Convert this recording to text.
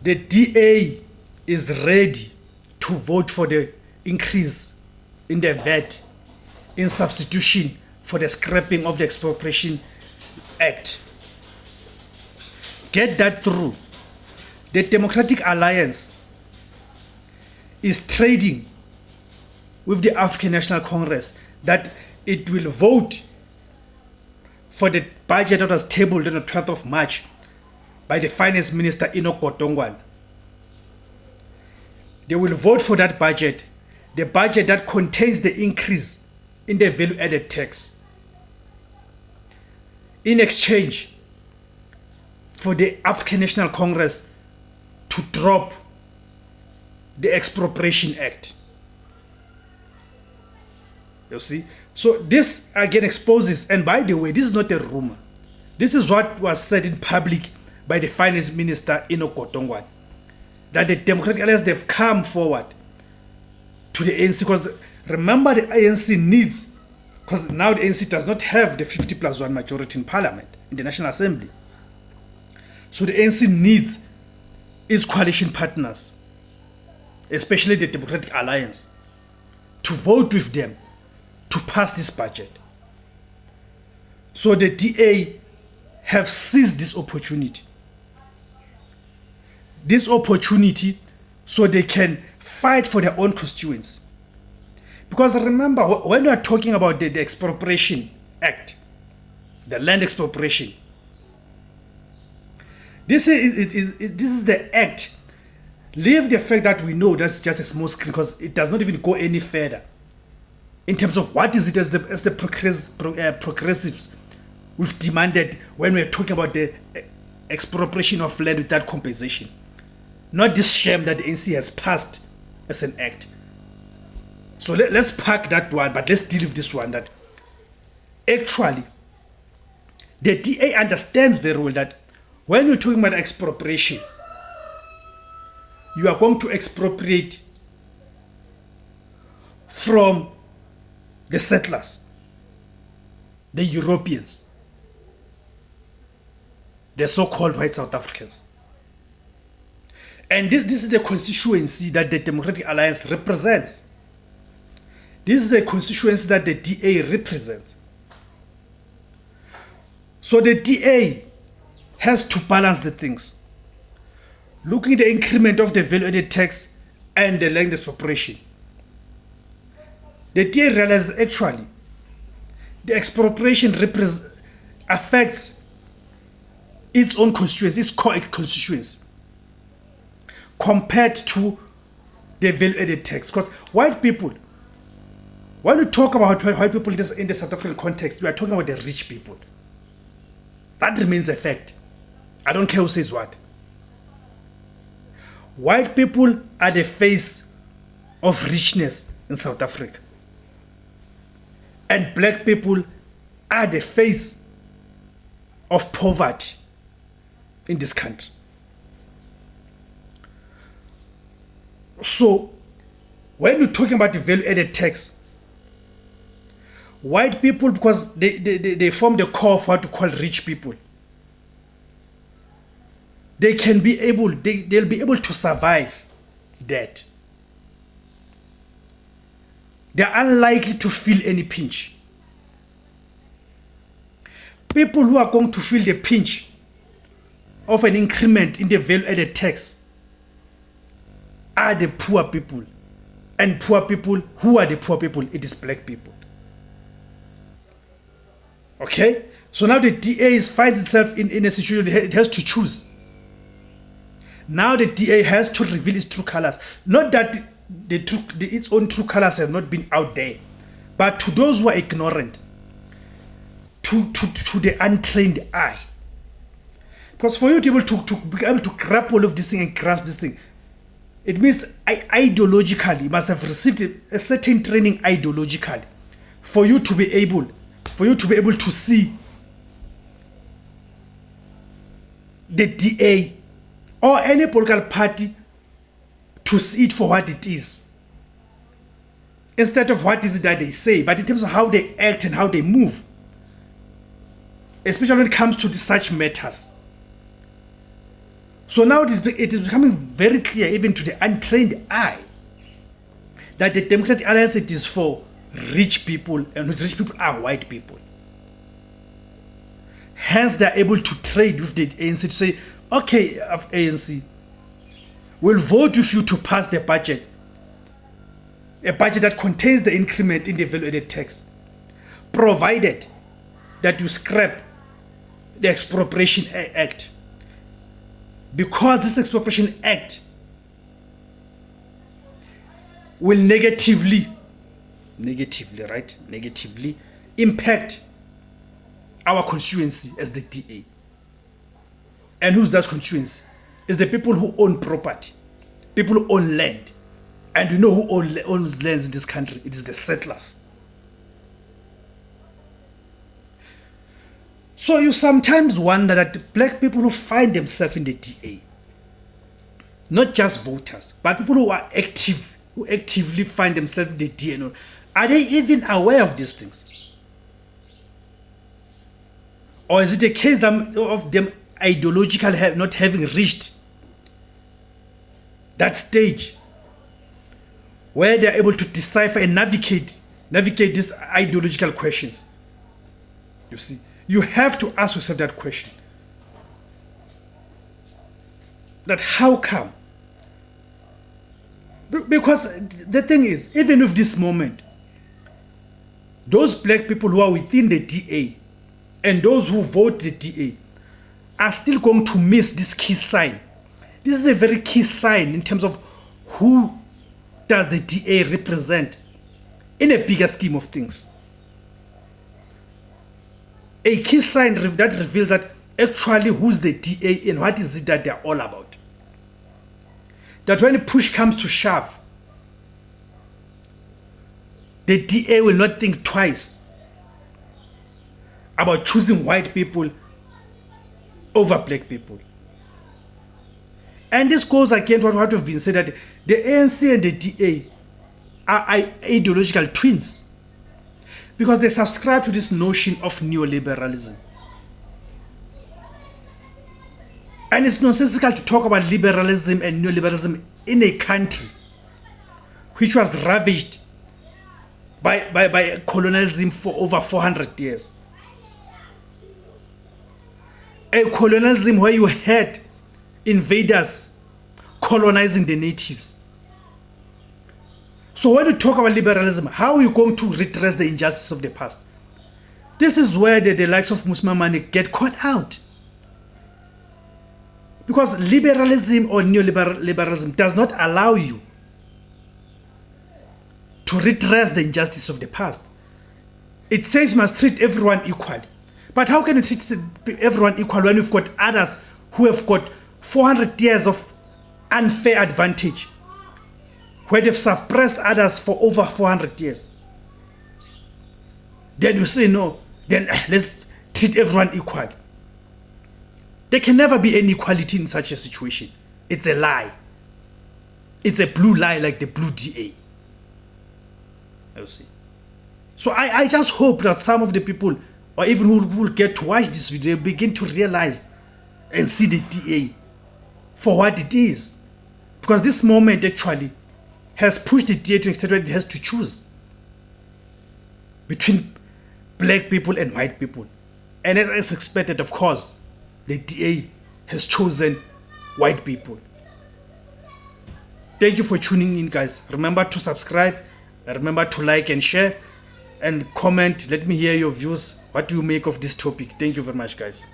the DA is ready to vote for the increase in the VAT in substitution for the scrapping of the Expropriation Act. Get that through. The Democratic Alliance is trading with the African National Congress that it will vote for the budget that was tabled on the 12th of March by the Finance Minister Enoch Godongwana. They will vote for that budget, the budget that contains the increase in the value-added tax, in exchange for the African National Congress to drop the Expropriation Act. You see? So this again exposes, and by the way, this is not a rumor. This is what was said in public by the Finance Minister Enoch Godongwana, that the Democratic Alliance, they've come forward to the ANC, because remember the ANC needs, because now the ANC does not have the 50+1 majority in Parliament, in the National Assembly. So the ANC needs its coalition partners, especially the Democratic Alliance, to vote with them to pass this budget. So the DA have seized this opportunity. This opportunity so they can fight for their own constituents. Because remember, when we are talking about the Expropriation Act, the land expropriation, this is the act. Leave the fact that we know that's just a small screen, because it does not even go any further in terms of what is it as the progressives we've demanded when we're talking about the expropriation of land without compensation. Not this shame that the NC has passed as an act. So let's park that one, but let's deal with this one, that actually the DA understands very well that when we're talking about expropriation, you are going to expropriate from the settlers, the Europeans, the so-called white South Africans. And this is the constituency that the Democratic Alliance represents. This is the constituency that the DA represents. So the DA has to balance the things. Looking at the increment of the value-added tax and the land expropriation, the DA realized that actually the expropriation affects its own constituency, its core constituency, compared to the value-added tax. Because white people, when we talk about white people in the South African context, we are talking about the rich people. That remains a fact. I don't care who says what. White people are the face of richness in South Africa. And black people are the face of poverty in this country. So, when we're talking about the value-added tax, white people, because they form the core of what we call rich people, they'll be able to survive that. They're unlikely to feel any pinch. People who are going to feel the pinch of an increment in the value-added tax are the poor people. And poor people, who are the poor people? It is black people. Okay? So now the DA finds itself in a situation it has to choose. Now the DA has to reveal its true colors. Not that its own true colors have not been out there, but to those who are ignorant, to the untrained eye. Because for you to be able to grab all of this thing and grasp this thing, it means ideologically you must have received a certain training ideologically for you to be able to see the DA or any political party to see it for what it is, instead of what is it that they say, but in terms of how they act and how they move, especially when it comes to such matters. So now it is becoming very clear, even to the untrained eye, that the Democratic Alliance, it is for rich people, and rich people are white people. Hence, they are able to trade with the ANC to say, okay, ANC, we'll vote with you to pass the budget, a budget that contains the increment in the value-added tax, provided that you scrap the Expropriation Act. Because this Expropriation Act will negatively impact our constituency as the DA. And who's that constituency? It's the people who own property, people who own land. And you know who owns lands in this country? It is the settlers. So you sometimes wonder that black people who find themselves in the DA, not just voters, but people who are active, who actively find themselves in the DA, are they even aware of these things? Or is it a case of them ideological not having reached that stage where they are able to decipher and navigate these ideological questions? You see, you have to ask yourself that question. That how come? Because the thing is, even with this moment, those black people who are within the DA and those who vote the DA are still going to miss this key sign. This is a very key sign in terms of who does the DA represent in a bigger scheme of things. A key sign that reveals that actually who's the DA and what is it that they're all about. That when push comes to shove, the DA will not think twice about choosing white people over black people. And this goes against what have been said, that the ANC and the DA are ideological twins, because they subscribe to this notion of neoliberalism. And it's nonsensical to talk about liberalism and neoliberalism in a country which was ravaged by colonialism for over 400 years. A colonialism where you had invaders colonizing the natives. So when you talk about liberalism, how are you going to redress the injustice of the past? This is where the likes of Musmamani get caught out. Because liberalism or neoliberalism does not allow you to redress the injustice of the past. It says you must treat everyone equally. But how can you treat everyone equal when you've got others who have got 400 years of unfair advantage, where they've suppressed others for over 400 years? Then you say, no, then let's treat everyone equal. There can never be any equality in such a situation. It's a lie. It's a blue lie, like the blue DA. You see. So I just hope that some of the people, or even who will get to watch this video, begin to realize and see the DA for what it is. Because this moment actually has pushed the DA to an extent where it has to choose between black people and white people. And as expected, of course, the DA has chosen white people. Thank you for tuning in, guys. Remember to subscribe. Remember to like and share and comment. Let me hear your views. What do you make of this topic? Thank you very much, guys.